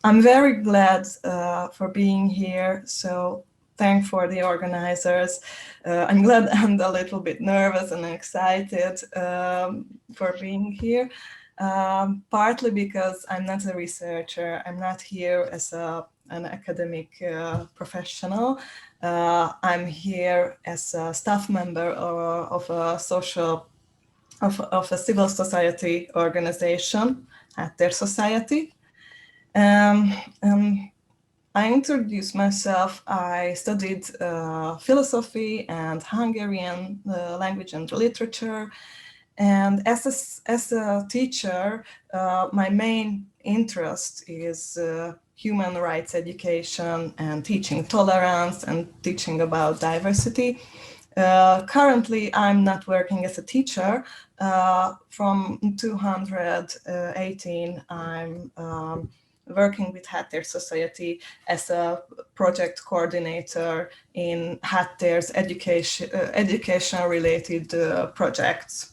I'm very glad for being here. So thank for the organizers. I'm glad and a little bit nervous and excited for being here. Partly because I'm not a researcher. I'm not here as an academic professional. I'm here as a staff member of a of a civil society organization, Háttér Society. Um, um, I introduced myself. I studied philosophy and Hungarian language and literature. And as a teacher, my main interest is human rights education and teaching tolerance and teaching about diversity. Currently, I'm not working as a teacher. From 2018, I'm working with Háttér Society as a project coordinator in Háttér's education-related projects.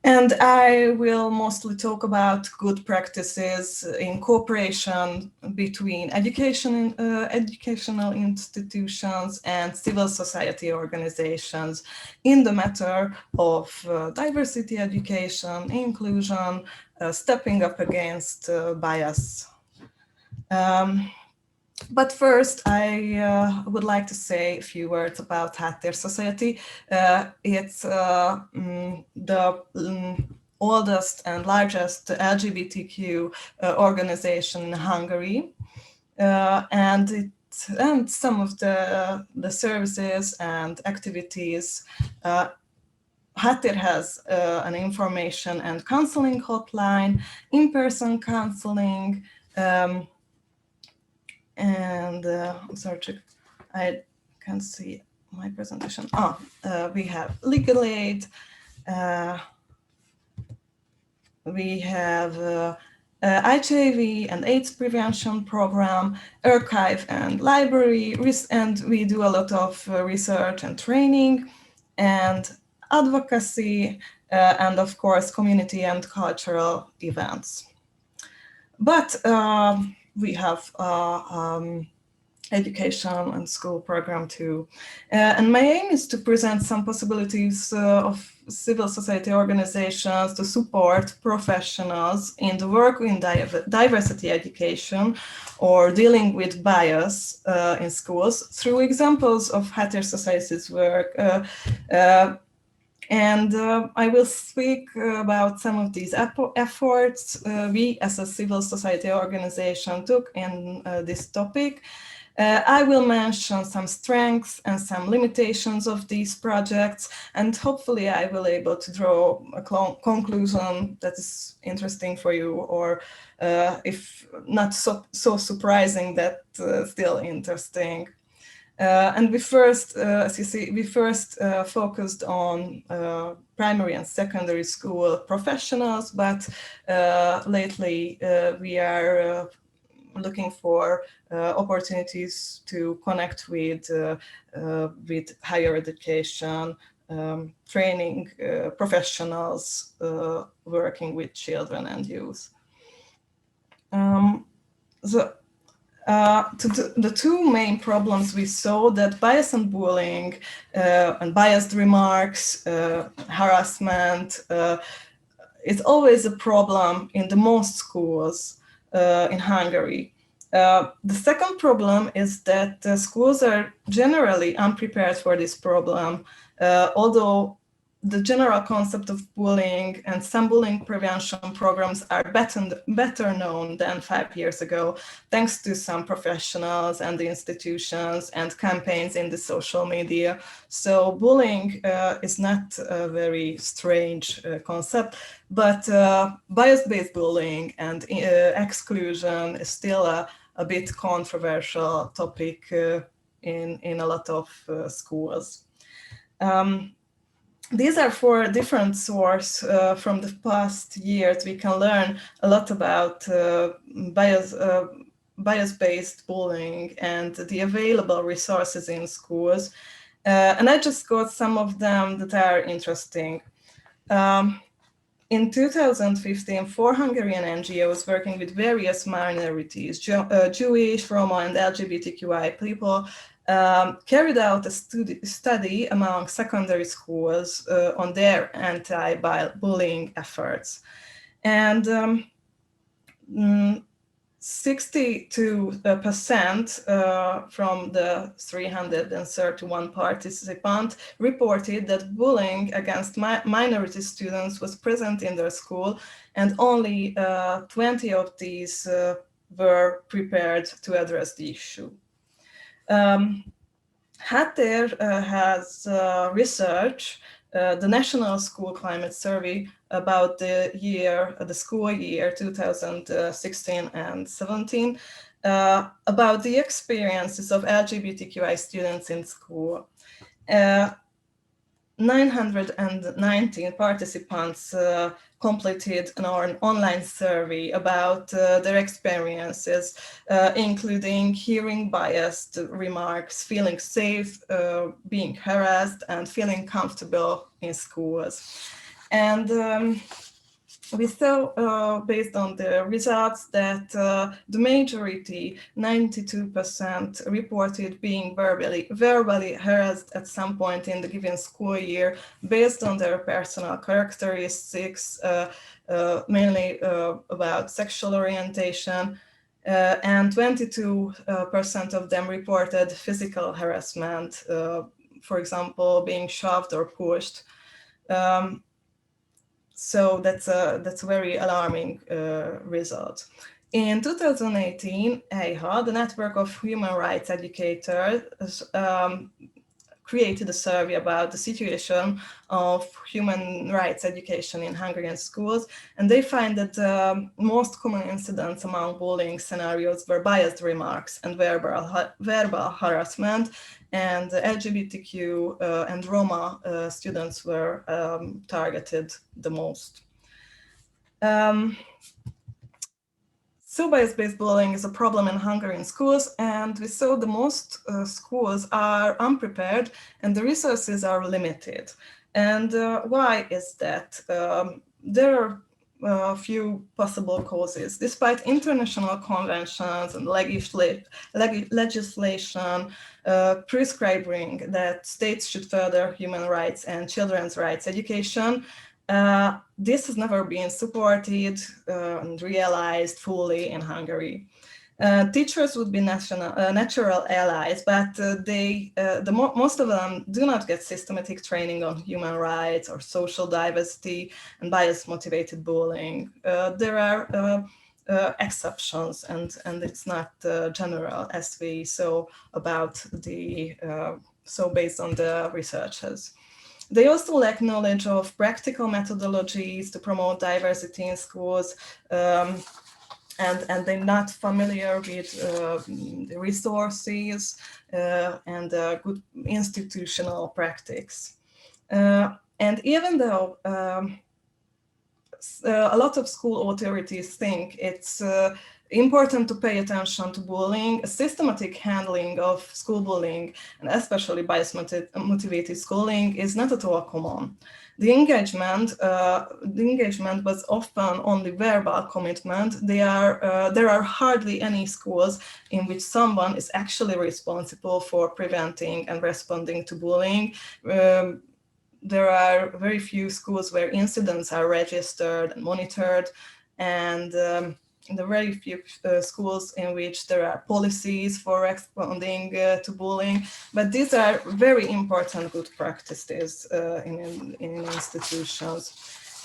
And I will mostly talk about good practices in cooperation between educational institutions and civil society organizations in the matter of diversity education, inclusion, stepping up against bias. But first, I would like to say a few words about Háttér Society. It's the oldest and largest LGBTQ organization in Hungary, and some of the services and activities. Háttér has an information and counseling hotline, in-person counseling. And I'm sorry, I can't see my presentation. We have legal aid. We have HIV and AIDS prevention program, archive and library, and we do a lot of research and training, and advocacy, and of course, community and cultural events. But we have education and school program too. And my aim is to present some possibilities of civil society organizations to support professionals in the work in diversity education or dealing with bias in schools through examples of Háttér Society's work. And I will speak about some of these efforts we as a civil society organization took in this topic. I will mention some strengths and some limitations of these projects, and hopefully I will be able to draw a conclusion that is interesting for you, or if not so surprising, that still interesting. And we first, as you see, we first focused on primary and secondary school professionals, but lately we are looking for opportunities to connect with higher education, training professionals working with children and youth. The two main problems we saw, that bias and bullying and biased remarks, harassment, is always a problem in the most schools in Hungary. The second problem is that schools are generally unprepared for this problem, although the general concept of bullying and some bullying prevention programs are better known than 5 years ago, thanks to some professionals and the institutions and campaigns in the social media. So bullying is not a very strange concept, but bias-based bullying and exclusion is still a bit controversial topic in a lot of schools. These are 4 different sources from the past years. We can learn a lot about bias-based bullying and the available resources in schools. And I just got some of them that are interesting. In 2015, four Hungarian NGOs working with various minorities, Jewish, Roma, and LGBTQI people, carried out a study among secondary schools on their anti-bullying efforts. And 62% from the 331 participants reported that bullying against minority students was present in their school, and only 20 of these were prepared to address the issue. Háttér has researched the National School Climate Survey about the school year 2016 and 17, about the experiences of LGBTQI students in school. 919 participants completed an online survey about their experiences, including hearing biased remarks, feeling safe, being harassed, and feeling comfortable in schools. And we saw, based on the results, that the majority, 92%, reported being verbally harassed at some point in the given school year based on their personal characteristics, mainly about sexual orientation. And 22% of them reported physical harassment, for example, being shoved or pushed. So that's a very alarming result. In 2018, EIHA, the Network of Human Rights Educators, created a survey about the situation of human rights education in Hungarian schools, and they find that the most common incidents among bullying scenarios were biased remarks and verbal harassment, and LGBTQ and Roma students were targeted the most. So bias-based bullying is a problem in Hungarian schools, and we saw the most schools are unprepared and the resources are limited. And why is that? There are a few possible causes. Despite international conventions and legislation prescribing that states should further human rights and children's rights education, this has never been supported and realized fully in Hungary. Teachers would be natural allies, but most of them do not get systematic training on human rights or social diversity and bias-motivated bullying. There are exceptions, and it's not general, as we saw about based on the researches. They also lack knowledge of practical methodologies to promote diversity in schools, and they're not familiar with the resources and good institutional practice. And even though a lot of school authorities think it's important to pay attention to bullying, a systematic handling of school bullying, and especially bias-motivated schooling, is not at all common. The engagement was often only verbal commitment. There are hardly any schools in which someone is actually responsible for preventing and responding to bullying. There are very few schools where incidents are registered and monitored, and there are very few schools in which there are policies for responding to bullying. But these are very important good practices in institutions.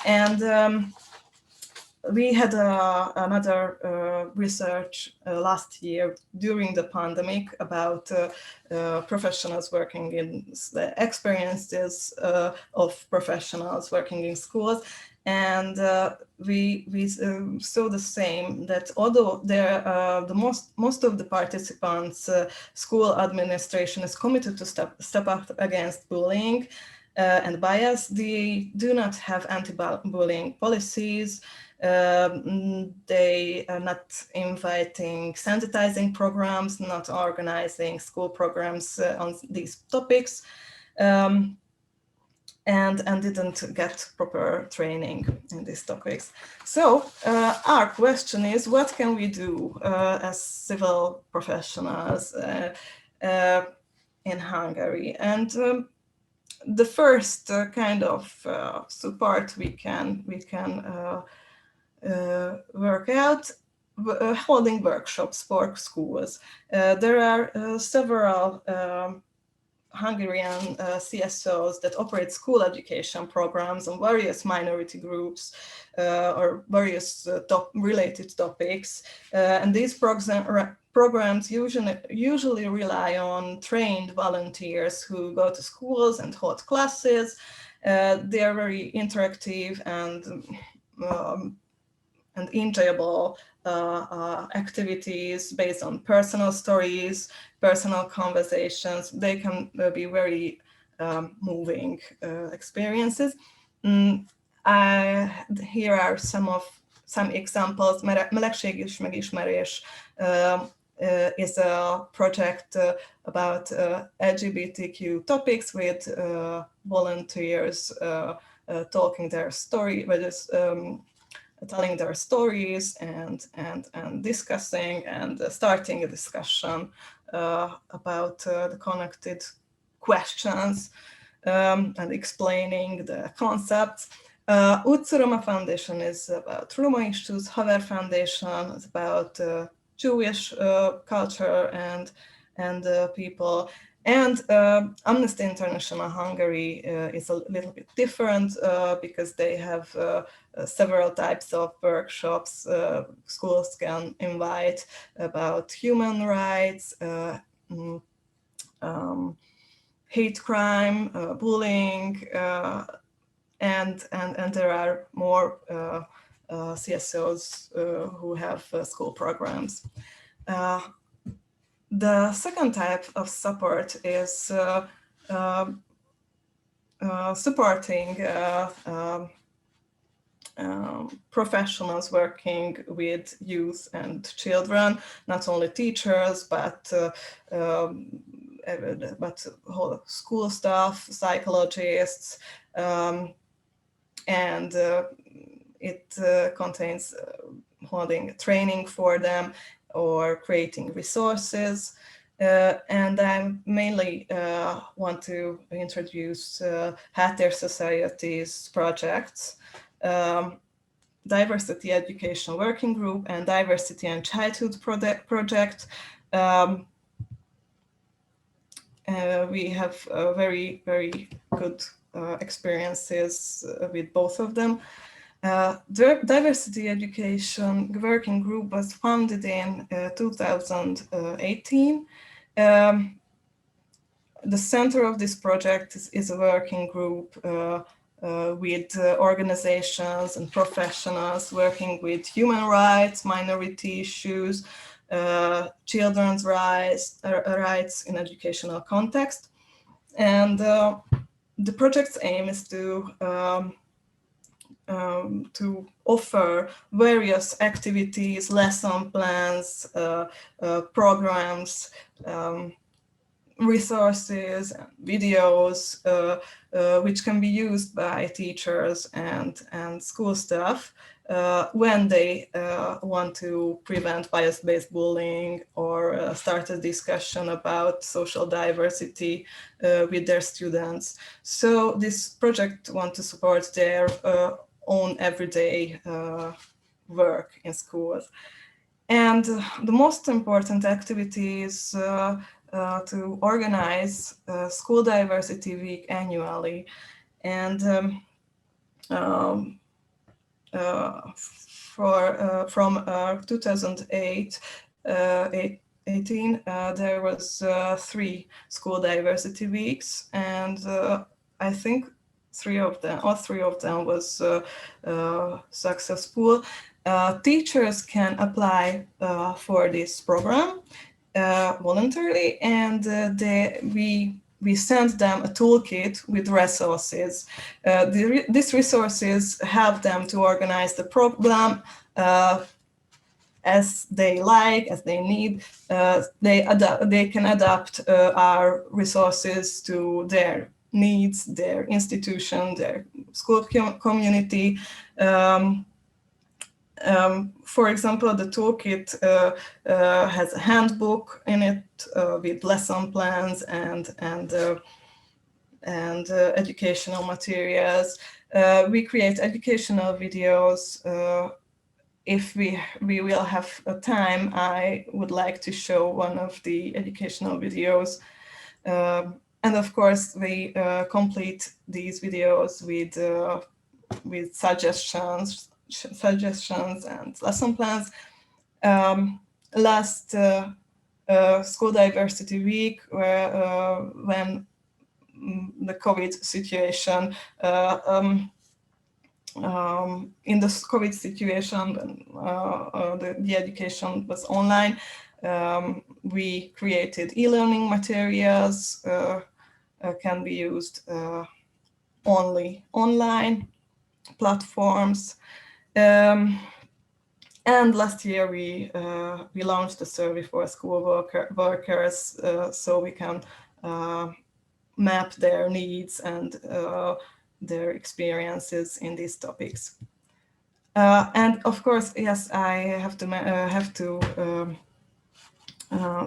And we had another research last year during the pandemic about professionals working in the experiences of professionals working in schools. And we saw the same, that although most of the participants, school administration is committed to step up against bullying and bias, they do not have anti-bullying policies. They are not inviting sensitizing programs, not organizing school programs on these topics. and didn't get proper training in these topics. So our question is, what can we do as civil professionals in Hungary? And the first kind of support we can work out, holding workshops for schools. There are several Hungarian CSOs that operate school education programs on various minority groups or various related topics. And these programs usually rely on trained volunteers who go to schools and hold classes. They are very interactive and enjoyable activities based on personal stories, personal conversations. They can be very moving experiences. Here are some examples. Melegségi és megismerés is a project about LGBTQ topics with volunteers talking their story, telling their stories and discussing and starting a discussion about the connected questions and explaining the concepts. Utca Roma Foundation is about Roma issues. Haver Foundation is about Jewish culture and people. And Amnesty International Hungary is a little bit different because they have several types of workshops schools can invite about human rights, hate crime, bullying, and there are more CSOs who have school programs. The second type of support is supporting professionals working with youth and children, not only teachers, but whole school staff, psychologists, and it contains holding training for them or creating resources. And I mainly want to introduce Háttér Society's projects, Diversity Education Working Group and Diversity and Childhood Project. We have very, very good experiences with both of them. The Diversity Education Working Group was founded in 2018. The center of this project is a working group with organizations and professionals working with human rights, minority issues, children's rights in educational context. And the project's aim is to offer various activities, lesson plans, programs, resources, videos, which can be used by teachers and school staff when they want to prevent bias-based bullying or start a discussion about social diversity with their students. So this project wants to support their own everyday work in schools. And the most important activity is to organize School Diversity Week annually. And from 2008, 18, there was 3 School Diversity Weeks, and I think all three of them was successful. Teachers can apply for this program voluntarily, and we send them a toolkit with resources. These resources help them to organize the program as they like, as they need. They can adapt our resources to their needs, their institution, their school community. For example, the toolkit has a handbook in it with lesson plans and educational materials. We create educational videos. If we will have a time, I would like to show one of the educational videos. And of course, we complete these videos with suggestions and lesson plans. Last School Diversity Week, when the COVID situation, in the COVID situation, when the education was online, we created e-learning materials, can be used only online platforms. And last year we launched a survey for school workers, so we can map their needs and their experiences in these topics. And of course, yes, I have to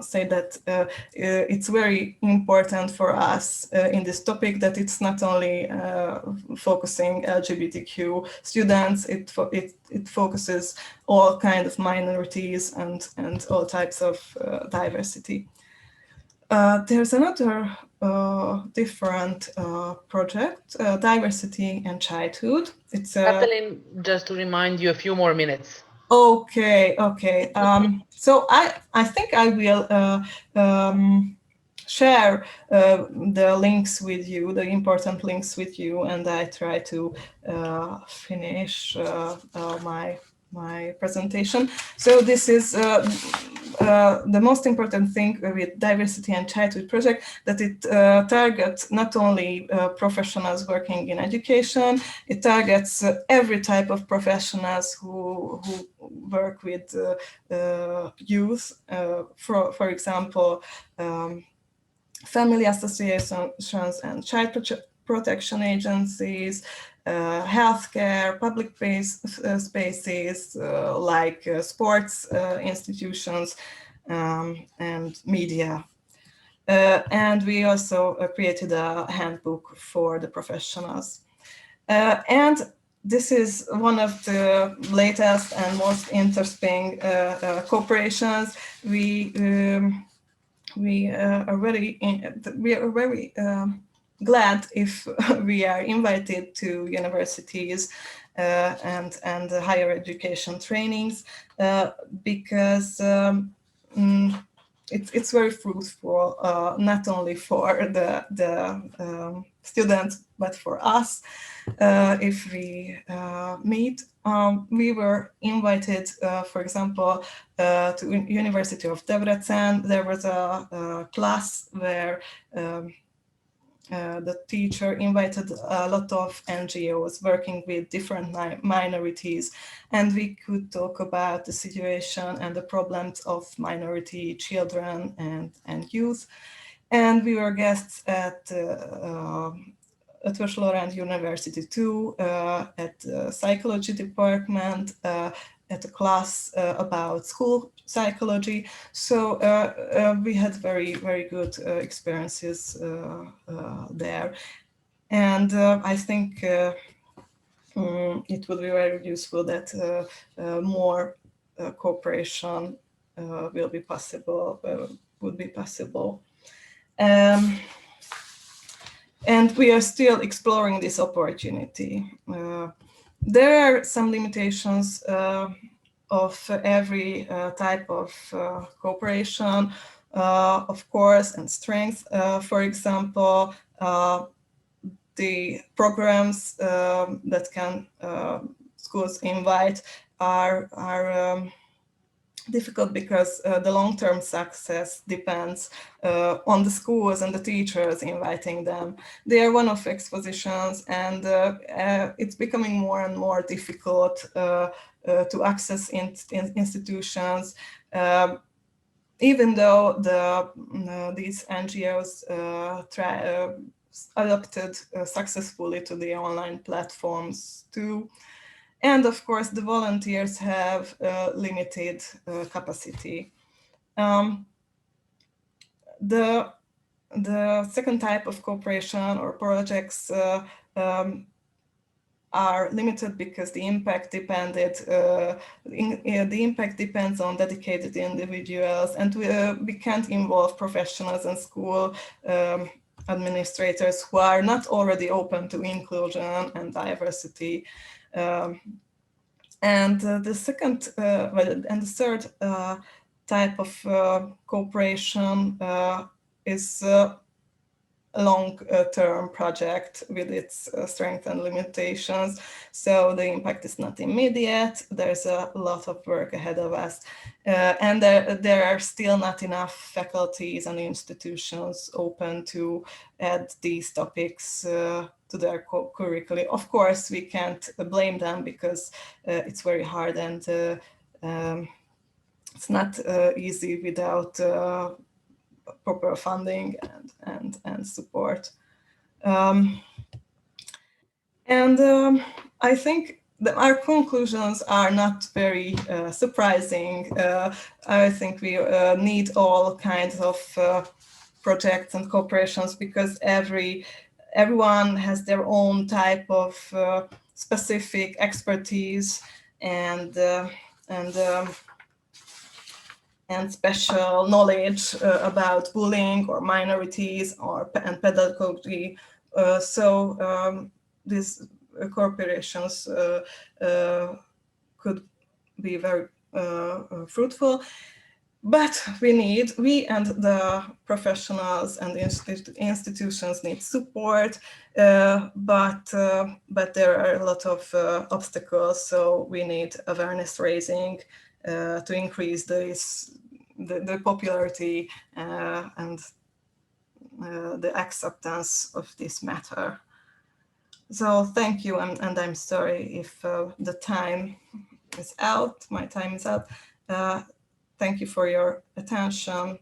say that it's very important for us in this topic that it's not only focusing LGBTQ students, it focuses all kinds of minorities and all types of diversity. There's another different project, Diversity and Childhood. It's Katalin, just to remind you, a few more minutes. okay. So I think I will share the links with you, the important links with you, and I try to finish my presentation. So this is the most important thing with Diversity and Childhood project, that it targets not only professionals working in education, it targets every type of professionals who work with youth. For example, family associations and child protection agencies, healthcare, public spaces like sports institutions, and media. And we also created a handbook for the professionals. And this is one of the latest and most interesting cooperations. We are very glad if we are invited to universities and higher education trainings, because it's very fruitful, not only for the students but for us. If we meet, we were invited, for example, to University of Debrecen. There was a class where the teacher invited a lot of NGOs working with different minorities, and we could talk about the situation and the problems of minority children and youth. And we were guests at Eötvös Loránd University too, at the psychology department, at a class about school psychology. So we had very, very good experiences there. And I think it would be very useful that more cooperation will be possible, would be possible. And we are still exploring this opportunity. There are some limitations of every type of cooperation, of course, and strength. For example, the programs that can schools invite are difficult because the long-term success depends on the schools and the teachers inviting them. They are one-off expositions, and it's becoming more and more difficult to access institutions. Even though these NGOs adapted successfully to the online platforms too. And of course, the volunteers have limited capacity. Um, the second type of cooperation or projects um, are limited because the impact the impact depends on dedicated individuals, and we can't involve professionals and school administrators who are not already open to inclusion and diversity. Um, and the third type of cooperation is a long-term project with its strengths and limitations. So the impact is not immediate. There's a lot of work ahead of us. And there are still not enough faculties and institutions open to add these topics to their curricula. Of course, we can't blame them because it's very hard, and it's not easy without proper funding and support. I think that our conclusions are not very surprising. I think we need all kinds of projects and cooperations because everyone has their own type of specific expertise and uh, and um, and special knowledge about bullying or minorities and pedagogy. These corporations could be very fruitful. But we and the professionals and the institutions need support, but there are a lot of obstacles. So we need awareness raising to increase the popularity and the acceptance of this matter. So thank you, and I'm sorry if the time is out. My time is out. Thank you for your attention.